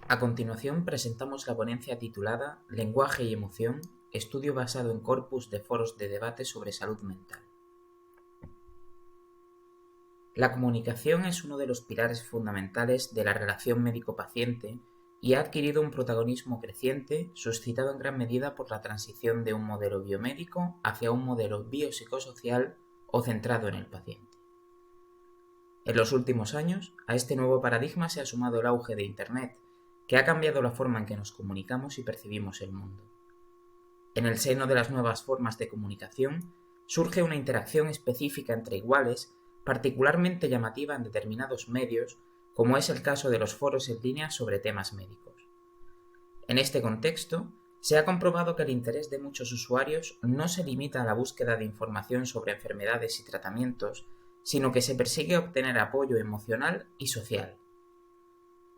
A continuación presentamos la ponencia titulada Lenguaje y emoción, estudio basado en corpus de foros de debate sobre salud mental. La comunicación es uno de los pilares fundamentales de la relación médico-paciente y ha adquirido un protagonismo creciente, suscitado en gran medida por la transición de un modelo biomédico hacia un modelo biopsicosocial o centrado en el paciente. En los últimos años, a este nuevo paradigma se ha sumado el auge de Internet, que ha cambiado la forma en que nos comunicamos y percibimos el mundo. En el seno de las nuevas formas de comunicación, surge una interacción específica entre iguales, particularmente llamativa en determinados medios, como es el caso de los foros en línea sobre temas médicos. En este contexto, se ha comprobado que el interés de muchos usuarios no se limita a la búsqueda de información sobre enfermedades y tratamientos, sino que se persigue obtener apoyo emocional y social.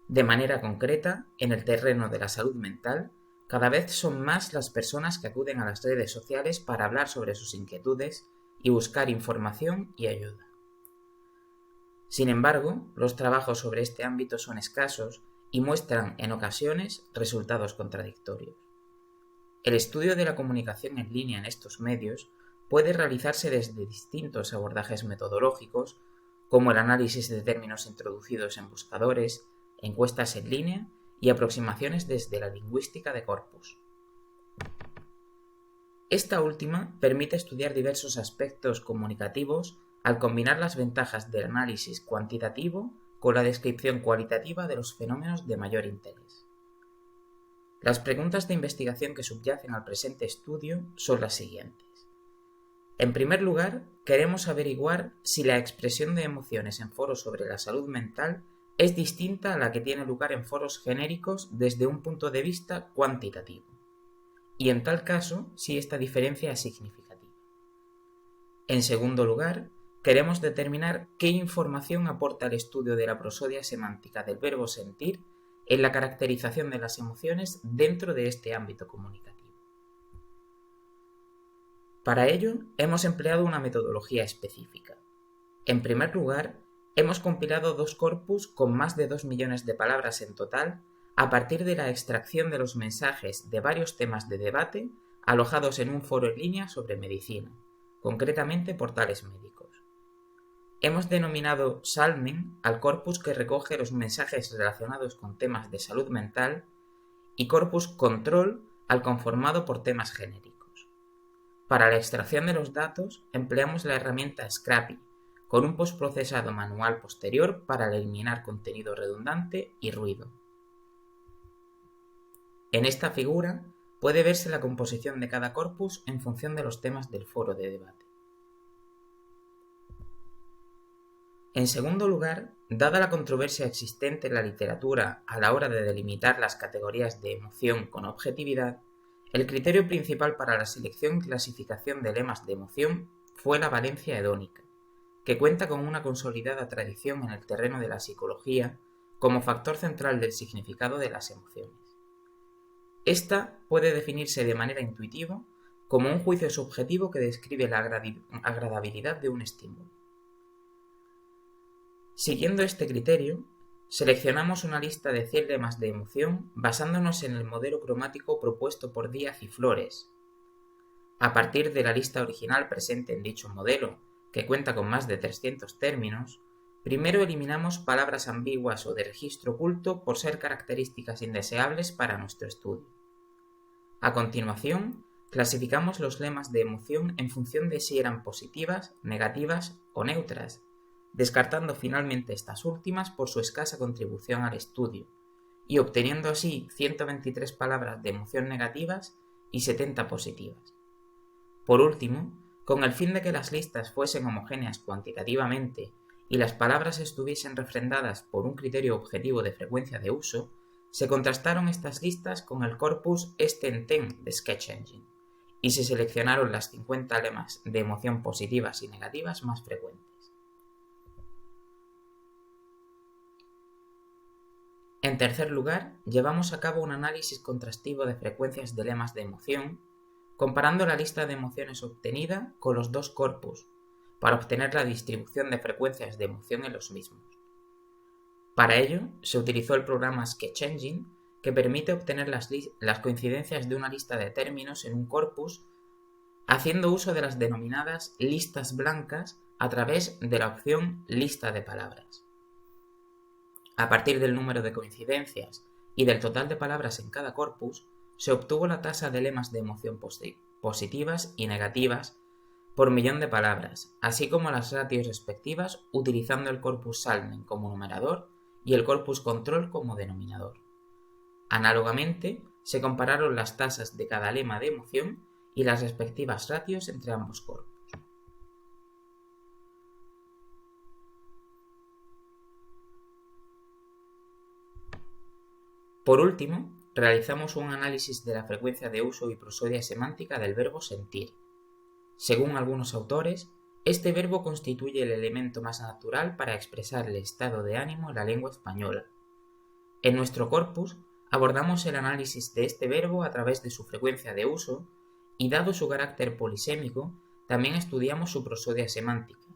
De manera concreta, en el terreno de la salud mental, cada vez son más las personas que acuden a las redes sociales para hablar sobre sus inquietudes y buscar información y ayuda. Sin embargo, los trabajos sobre este ámbito son escasos y muestran, en ocasiones, resultados contradictorios. El estudio de la comunicación en línea en estos medios puede realizarse desde distintos abordajes metodológicos, como el análisis de términos introducidos en buscadores, encuestas en línea y aproximaciones desde la lingüística de corpus. Esta última permite estudiar diversos aspectos comunicativos al combinar las ventajas del análisis cuantitativo con la descripción cualitativa de los fenómenos de mayor interés. Las preguntas de investigación que subyacen al presente estudio son las siguientes. En primer lugar, queremos averiguar si la expresión de emociones en foros sobre la salud mental es distinta a la que tiene lugar en foros genéricos desde un punto de vista cuantitativo, y en tal caso, si esta diferencia es significativa. En segundo lugar, queremos determinar qué información aporta el estudio de la prosodia semántica del verbo sentir en la caracterización de las emociones dentro de este ámbito comunicativo. Para ello, hemos empleado una metodología específica. En primer lugar, hemos compilado dos corpus con más de 2 millones de palabras en total a partir de la extracción de los mensajes de varios temas de debate alojados en un foro en línea sobre medicina, concretamente portales médicos. Hemos denominado Salmen al corpus que recoge los mensajes relacionados con temas de salud mental y corpus Control al conformado por temas genéricos. Para la extracción de los datos empleamos la herramienta Scrapy, con un postprocesado manual posterior para eliminar contenido redundante y ruido. En esta figura puede verse la composición de cada corpus en función de los temas del foro de debate. En segundo lugar, dada la controversia existente en la literatura a la hora de delimitar las categorías de emoción con objetividad, el criterio principal para la selección y clasificación de lemas de emoción fue la valencia hedónica, que cuenta con una consolidada tradición en el terreno de la psicología como factor central del significado de las emociones. Esta puede definirse de manera intuitiva como un juicio subjetivo que describe la agradabilidad de un estímulo. Siguiendo este criterio, seleccionamos una lista de 100 lemas de emoción basándonos en el modelo cromático propuesto por Díaz y Flores. A partir de la lista original presente en dicho modelo, que cuenta con más de 300 términos, primero eliminamos palabras ambiguas o de registro oculto por ser características indeseables para nuestro estudio. A continuación, clasificamos los lemas de emoción en función de si eran positivas, negativas o neutras, descartando finalmente estas últimas por su escasa contribución al estudio, y obteniendo así 123 palabras de emoción negativas y 70 positivas. Por último, con el fin de que las listas fuesen homogéneas cuantitativamente y las palabras estuviesen refrendadas por un criterio objetivo de frecuencia de uso, se contrastaron estas listas con el corpus Este-en-Ten de Sketch Engine, y se seleccionaron las 50 lemas de emoción positivas y negativas más frecuentes. En tercer lugar, llevamos a cabo un análisis contrastivo de frecuencias de lemas de emoción, comparando la lista de emociones obtenida con los dos corpus, para obtener la distribución de frecuencias de emoción en los mismos. Para ello, se utilizó el programa Sketch Engine que permite obtener las coincidencias de una lista de términos en un corpus haciendo uso de las denominadas listas blancas a través de la opción lista de palabras. A partir del número de coincidencias y del total de palabras en cada corpus, se obtuvo la tasa de lemas de emoción positivas y negativas por millón de palabras, así como las ratios respectivas utilizando el corpus Salmen como numerador y el corpus control como denominador. Análogamente, se compararon las tasas de cada lema de emoción y las respectivas ratios entre ambos corpus. Por último, realizamos un análisis de la frecuencia de uso y prosodia semántica del verbo sentir. Según algunos autores, este verbo constituye el elemento más natural para expresar el estado de ánimo en la lengua española. En nuestro corpus abordamos el análisis de este verbo a través de su frecuencia de uso y, dado su carácter polisémico, también estudiamos su prosodia semántica,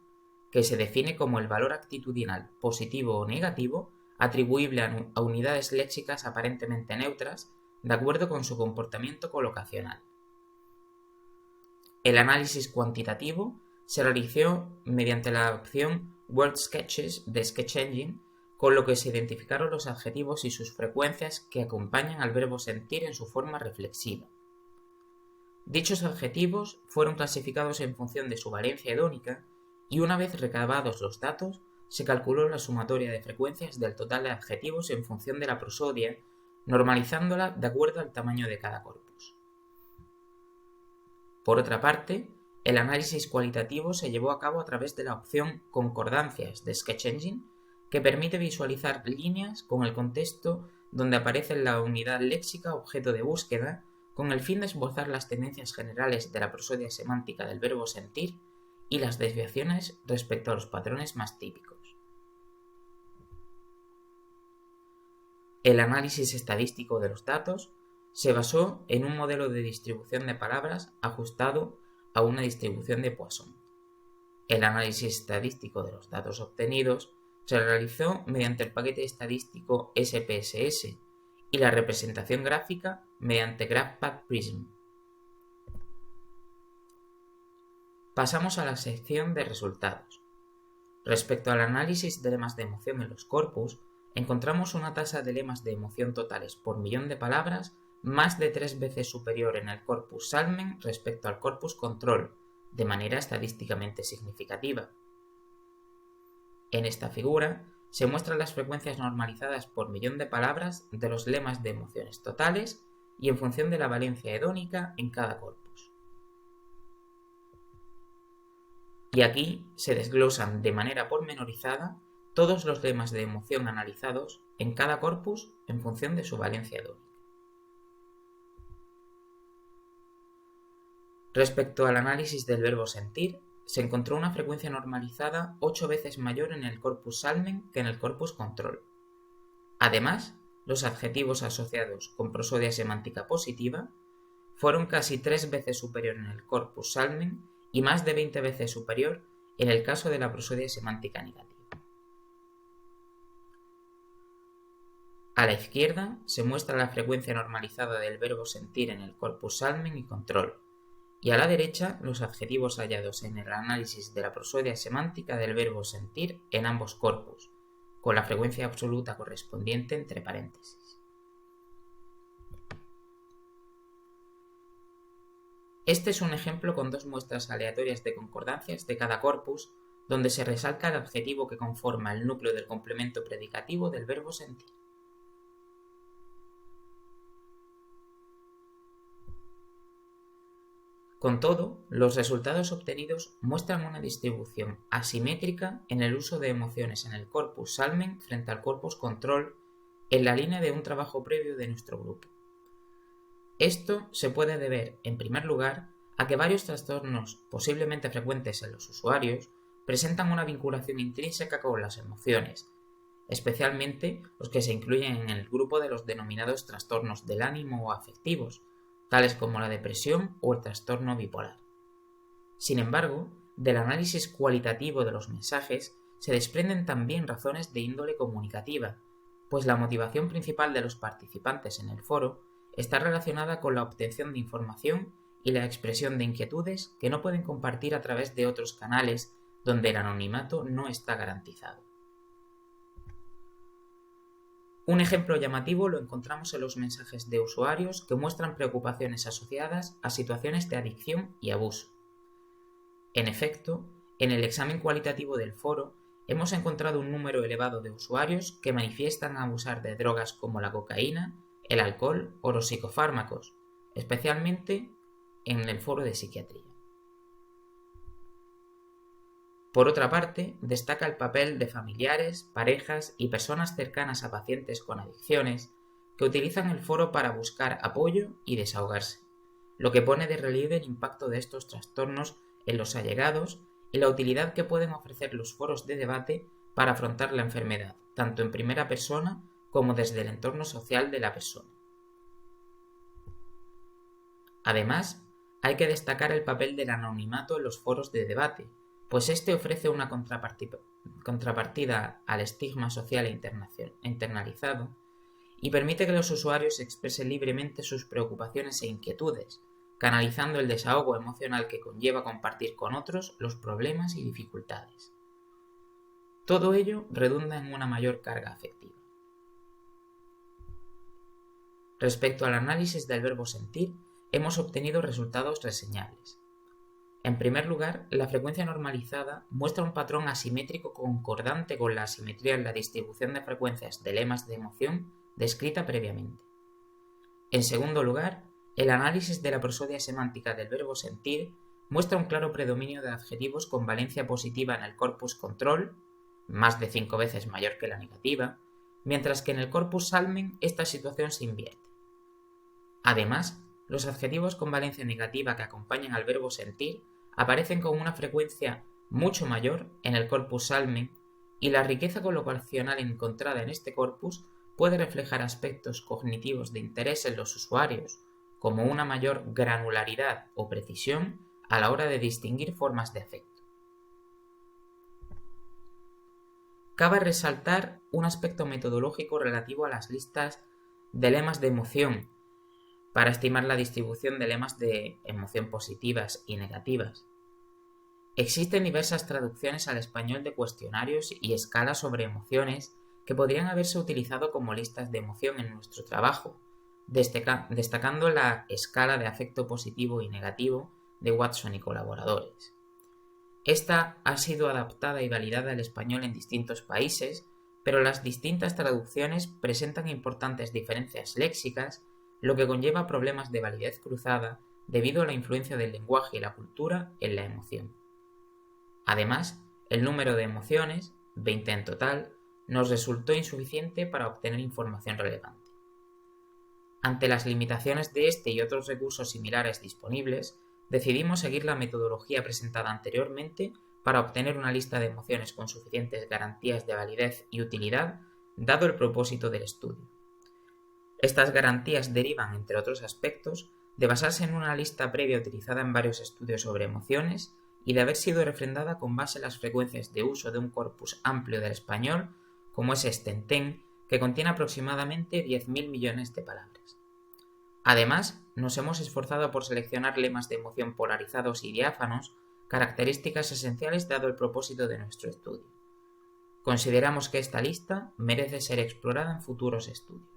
que se define como el valor actitudinal positivo o negativo atribuible a unidades léxicas aparentemente neutras de acuerdo con su comportamiento colocacional. El análisis cuantitativo se realizó mediante la opción Word Sketches de Sketch Engine, con lo que se identificaron los adjetivos y sus frecuencias que acompañan al verbo sentir en su forma reflexiva. Dichos adjetivos fueron clasificados en función de su valencia hedónica y, una vez recabados los datos, se calculó la sumatoria de frecuencias del total de adjetivos en función de la prosodia, normalizándola de acuerdo al tamaño de cada corpus. Por otra parte, el análisis cualitativo se llevó a cabo a través de la opción Concordancias de Sketch Engine, que permite visualizar líneas con el contexto donde aparece la unidad léxica objeto de búsqueda, con el fin de esbozar las tendencias generales de la prosodia semántica del verbo sentir y las desviaciones respecto a los patrones más típicos. El análisis estadístico de los datos se basó en un modelo de distribución de palabras ajustado a una distribución de Poisson. El análisis estadístico de los datos obtenidos se realizó mediante el paquete estadístico SPSS y la representación gráfica mediante GraphPad Prism. Pasamos a la sección de resultados. Respecto al análisis de lemas de emoción en los corpus, encontramos una tasa de lemas de emoción totales por millón de palabras más de 3 veces superior en el corpus Salmen respecto al corpus control, de manera estadísticamente significativa. En esta figura se muestran las frecuencias normalizadas por millón de palabras de los lemas de emociones totales y en función de la valencia hedónica en cada corpus. Y aquí se desglosan de manera pormenorizada todos los lemas de emoción analizados en cada corpus en función de su valencia hedónica. Respecto al análisis del verbo sentir, se encontró una frecuencia normalizada 8 veces mayor en el corpus Salmen que en el corpus control. Además, los adjetivos asociados con prosodia semántica positiva fueron casi 3 veces superior en el corpus Salmen y más de 20 veces superior en el caso de la prosodia semántica negativa. A la izquierda se muestra la frecuencia normalizada del verbo sentir en el corpus Salmen y control, y a la derecha los adjetivos hallados en el análisis de la prosodia semántica del verbo sentir en ambos corpus, con la frecuencia absoluta correspondiente entre paréntesis. Este es un ejemplo con 2 muestras aleatorias de concordancias de cada corpus, donde se resalta el adjetivo que conforma el núcleo del complemento predicativo del verbo sentir. Con todo, los resultados obtenidos muestran una distribución asimétrica en el uso de emociones en el corpus Salmen frente al corpus control en la línea de un trabajo previo de nuestro grupo. Esto se puede deber, en primer lugar, a que varios trastornos posiblemente frecuentes en los usuarios presentan una vinculación intrínseca con las emociones, especialmente los que se incluyen en el grupo de los denominados trastornos del ánimo o afectivos, tales como la depresión o el trastorno bipolar. Sin embargo, del análisis cualitativo de los mensajes se desprenden también razones de índole comunicativa, pues la motivación principal de los participantes en el foro está relacionada con la obtención de información y la expresión de inquietudes que no pueden compartir a través de otros canales donde el anonimato no está garantizado. Un ejemplo llamativo lo encontramos en los mensajes de usuarios que muestran preocupaciones asociadas a situaciones de adicción y abuso. En efecto, en el examen cualitativo del foro hemos encontrado un número elevado de usuarios que manifiestan abusar de drogas como la cocaína, el alcohol o los psicofármacos, especialmente en el foro de psiquiatría. Por otra parte, destaca el papel de familiares, parejas y personas cercanas a pacientes con adicciones que utilizan el foro para buscar apoyo y desahogarse, lo que pone de relieve el impacto de estos trastornos en los allegados y la utilidad que pueden ofrecer los foros de debate para afrontar la enfermedad, tanto en primera persona como desde el entorno social de la persona. Además, hay que destacar el papel del anonimato en los foros de debate, pues este ofrece una contrapartida al estigma social e internalizado y permite que los usuarios expresen libremente sus preocupaciones e inquietudes, canalizando el desahogo emocional que conlleva compartir con otros los problemas y dificultades. Todo ello redunda en una mayor carga afectiva. Respecto al análisis del verbo sentir, hemos obtenido resultados reseñables. En primer lugar, la frecuencia normalizada muestra un patrón asimétrico concordante con la asimetría en la distribución de frecuencias de lemas de emoción descrita previamente. En segundo lugar, el análisis de la prosodia semántica del verbo sentir muestra un claro predominio de adjetivos con valencia positiva en el corpus control, más de 5 veces mayor que la negativa, mientras que en el corpus salmen esta situación se invierte. Además, los adjetivos con valencia negativa que acompañan al verbo sentir aparecen con una frecuencia mucho mayor en el corpus salmen y la riqueza colocacional encontrada en este corpus puede reflejar aspectos cognitivos de interés en los usuarios, como una mayor granularidad o precisión a la hora de distinguir formas de afecto. Cabe resaltar un aspecto metodológico relativo a las listas de lemas de emoción, para estimar la distribución de lemas de emoción positivas y negativas. Existen diversas traducciones al español de cuestionarios y escalas sobre emociones que podrían haberse utilizado como listas de emoción en nuestro trabajo, destacando la escala de afecto positivo y negativo de Watson y colaboradores. Esta ha sido adaptada y validada al español en distintos países, pero las distintas traducciones presentan importantes diferencias léxicas, lo que conlleva problemas de validez cruzada debido a la influencia del lenguaje y la cultura en la emoción. Además, el número de emociones, 20 en total, nos resultó insuficiente para obtener información relevante. Ante las limitaciones de este y otros recursos similares disponibles, decidimos seguir la metodología presentada anteriormente para obtener una lista de emociones con suficientes garantías de validez y utilidad, dado el propósito del estudio. Estas garantías derivan, entre otros aspectos, de basarse en una lista previa utilizada en varios estudios sobre emociones y de haber sido refrendada con base en las frecuencias de uso de un corpus amplio del español, como es Stenten, que contiene aproximadamente 10.000 millones de palabras. Además, nos hemos esforzado por seleccionar lemas de emoción polarizados y diáfanos, características esenciales dado el propósito de nuestro estudio. Consideramos que esta lista merece ser explorada en futuros estudios.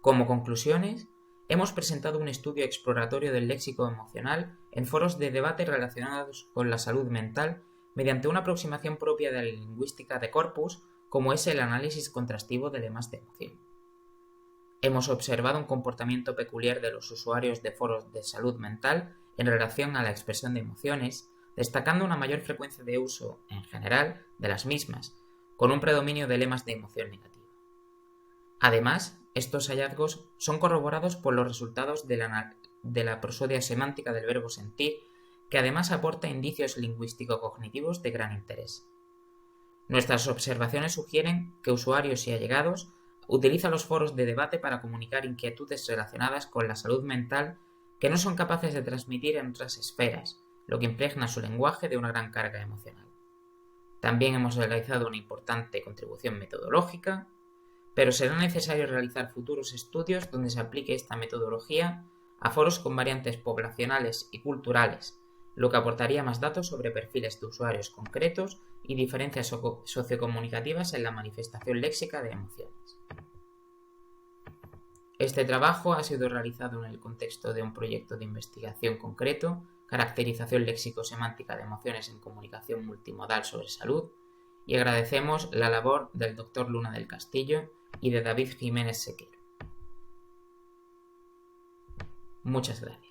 Como conclusiones, hemos presentado un estudio exploratorio del léxico emocional en foros de debate relacionados con la salud mental mediante una aproximación propia de la lingüística de corpus, como es el análisis contrastivo de lemas de emoción. Hemos observado un comportamiento peculiar de los usuarios de foros de salud mental en relación a la expresión de emociones, destacando una mayor frecuencia de uso, en general, de las mismas, con un predominio de lemas de emoción negativa. Además, estos hallazgos son corroborados por los resultados de la prosodia semántica del verbo sentir, que además aporta indicios lingüístico-cognitivos de gran interés. Nuestras observaciones sugieren que usuarios y allegados utilizan los foros de debate para comunicar inquietudes relacionadas con la salud mental que no son capaces de transmitir en otras esferas, lo que impregna su lenguaje de una gran carga emocional. También hemos realizado una importante contribución metodológica, pero será necesario realizar futuros estudios donde se aplique esta metodología a foros con variantes poblacionales y culturales, lo que aportaría más datos sobre perfiles de usuarios concretos y diferencias sociocomunicativas en la manifestación léxica de emociones. Este trabajo ha sido realizado en el contexto de un proyecto de investigación concreto, caracterización léxico-semántica de emociones en comunicación multimodal sobre salud, y agradecemos la labor del Dr. Luna del Castillo y de David Jiménez Sequero. Muchas gracias.